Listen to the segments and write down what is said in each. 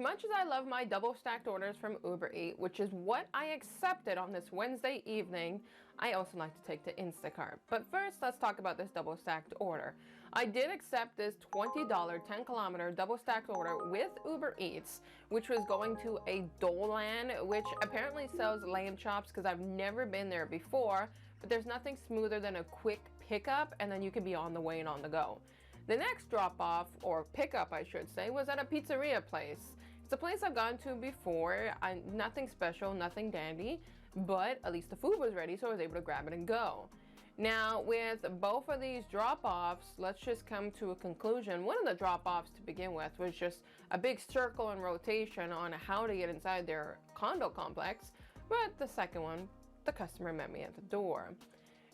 much as I love my double stacked orders from Uber Eats, which is what I accepted on this Wednesday evening, I also like to take to Instacart. But first, let's talk about this double stacked order. I did accept this $20 10-kilometer double stacked order with Uber Eats, which was going to a Dolan, which apparently sells lamb chops because I've never been there before, but there's nothing smoother than a quick pickup and then you can be on the way and on the go. The next drop-off, or pickup I should say, was at a pizzeria place. It's a place I've gone to before. Nothing special, nothing dandy, but at least the food was ready, so I was able to grab it and go. Now, with both of these drop-offs, let's just come to a conclusion. One of the drop-offs to begin with was just a big circle and rotation on how to get inside their condo complex, but the second one, the customer met me at the door.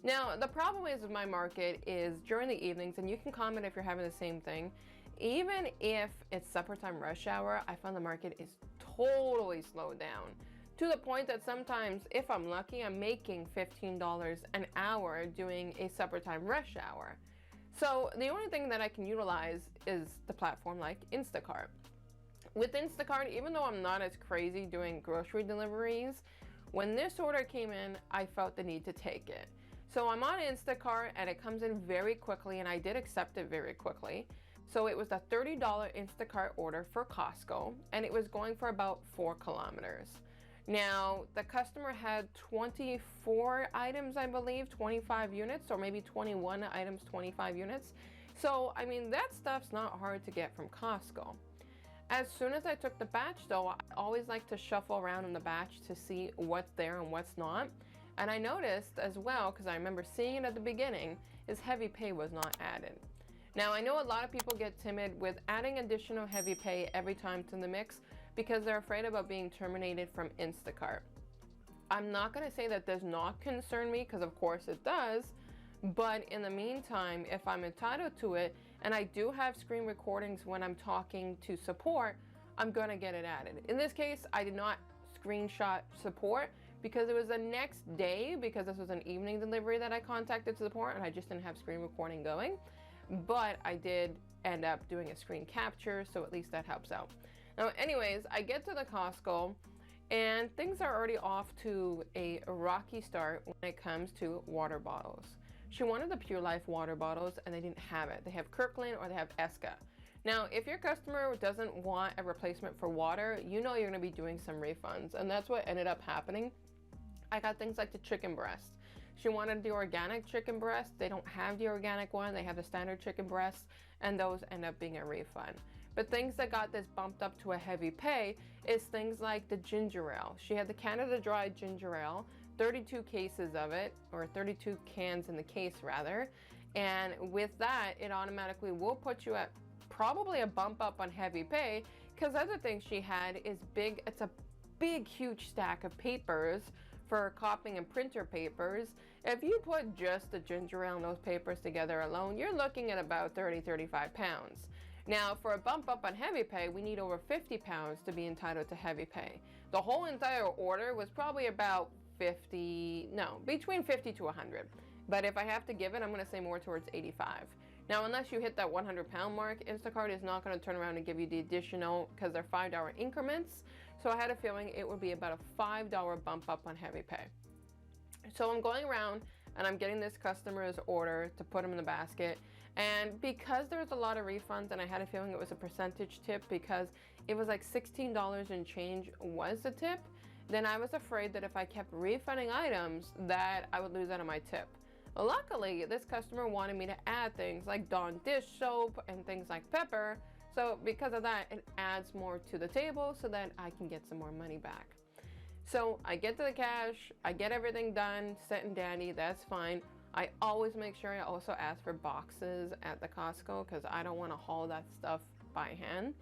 Now, the problem is with my market is during the evenings, and you can comment if you're having the same thing, even if it's supper time rush hour, I find the market is totally slowed down to the point that sometimes, if I'm lucky, I'm making $15 an hour doing a supper time rush hour. So the only thing that I can utilize is the platform like Instacart. With Instacart, even though I'm not as crazy doing grocery deliveries, when this order came in, I felt the need to take it. So I'm on Instacart and it comes in very quickly, and I did accept it very quickly. So it was a $30 Instacart order for Costco, and it was going for about 4 kilometers. Now, the customer had 24 items, I believe, 25 units, or maybe 21 items, 25 units. So, I mean, that stuff's not hard to get from Costco. As soon as I took the batch though, I always like to shuffle around in the batch to see what's there and what's not. And I noticed as well, because I remember seeing it at the beginning, is heavy pay was not added. Now, I know a lot of people get timid with adding additional heavy pay every time to the mix because they're afraid about being terminated from Instacart. I'm not going to say that does not concern me, because of course it does, but in the meantime, if I'm entitled to it and I do have screen recordings when I'm talking to support, I'm going to get it added. In this case, I did not screenshot support because it was the next day, because this was an evening delivery that I contacted support and I just didn't have screen recording going. But I did end up doing a screen capture, so at least that helps out. Now, anyways, I get to the Costco and things are already off to a rocky start when it comes to water bottles. She wanted the Pure Life water bottles and they didn't have it. They have Kirkland or they have Esca. Now, if your customer doesn't want a replacement for water, you know you're going to be doing some refunds, and that's what ended up happening. I got things like the chicken breast. She wanted the organic chicken breast. They don't have the organic one. They have the standard chicken breast, and those end up being a refund. But things that got this bumped up to a heavy pay is things like the ginger ale. She had the Canada Dry ginger ale, 32 cases of it, or 32 cans in the case rather. And with that, it automatically will put you at probably a bump up on heavy pay, because other things she had is big. It's a big, huge stack of papers for copying and printer papers. If you put just the ginger ale and those papers together alone, you're looking at about 35 pounds. Now, for a bump up on heavy pay, we need over 50 pounds to be entitled to heavy pay. The whole entire order was probably about between 50 to 100. But if I have to give it, I'm going to say more towards 85. Now, unless you hit that 100-pound mark, Instacart is not going to turn around and give you the additional, because they're $5 increments. So I had a feeling it would be about a $5 bump up on heavy pay. So I'm going around and I'm getting this customer's order to put them in the basket. And because there's a lot of refunds, and I had a feeling it was a percentage tip because it was like $16 and change was the tip, then I was afraid that if I kept refunding items that I would lose out on my tip. Luckily, this customer wanted me to add things like Dawn dish soap and things like pepper. So because of that, it adds more to the table so that I can get some more money back. So I get to the cash, I get everything done, set and dandy, that's fine. I always make sure I also ask for boxes at the Costco because I don't want to haul that stuff by hand.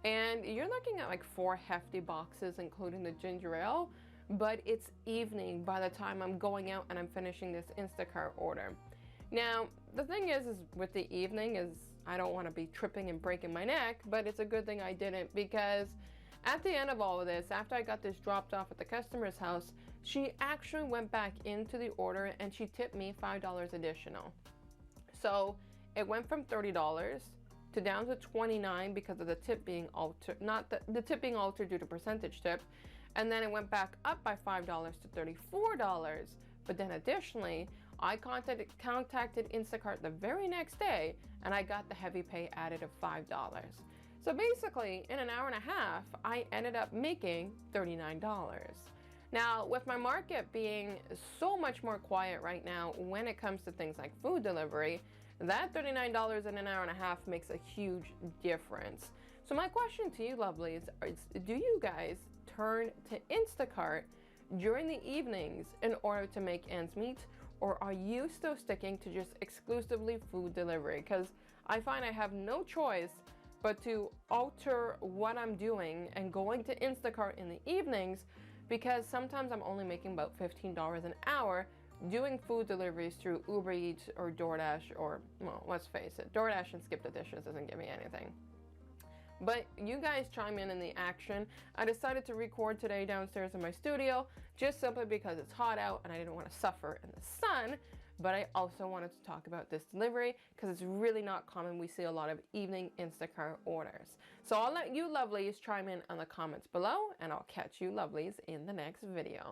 And you're looking at like 4 hefty boxes, including the ginger ale. But it's evening by the time I'm going out and I'm finishing this Instacart order. Now, the thing is with the evening is I don't want to be tripping and breaking my neck, but it's a good thing I didn't, because at the end of all of this, after I got this dropped off at the customer's house, she actually went back into the order and she tipped me $5 additional. So it went from $30 to down to 29 because of the tip being altered, not the tip being altered due to percentage tip. And then it went back up by $5 to $34. But then additionally, I contacted Instacart the very next day and I got the heavy pay added of $5. So basically, in an hour and a half, I ended up making $39. Now, with my market being so much more quiet right now when it comes to things like food delivery, that $39 in an hour and a half makes a huge difference. So my question to you, lovelies, is do you guys turn to Instacart during the evenings in order to make ends meet? Or are you still sticking to just exclusively food delivery? Because I find I have no choice but to alter what I'm doing and going to Instacart in the evenings, because sometimes I'm only making about $15 an hour doing food deliveries through Uber Eats or DoorDash, or, well, let's face it, DoorDash and Skip the Dishes doesn't give me anything. But you guys chime in the action. I decided to record today downstairs in my studio just simply because it's hot out and I didn't want to suffer in the sun. But I also wanted to talk about this delivery because it's really not common. We see a lot of evening Instacart orders. So I'll let you lovelies chime in the comments below, and I'll catch you lovelies in the next video.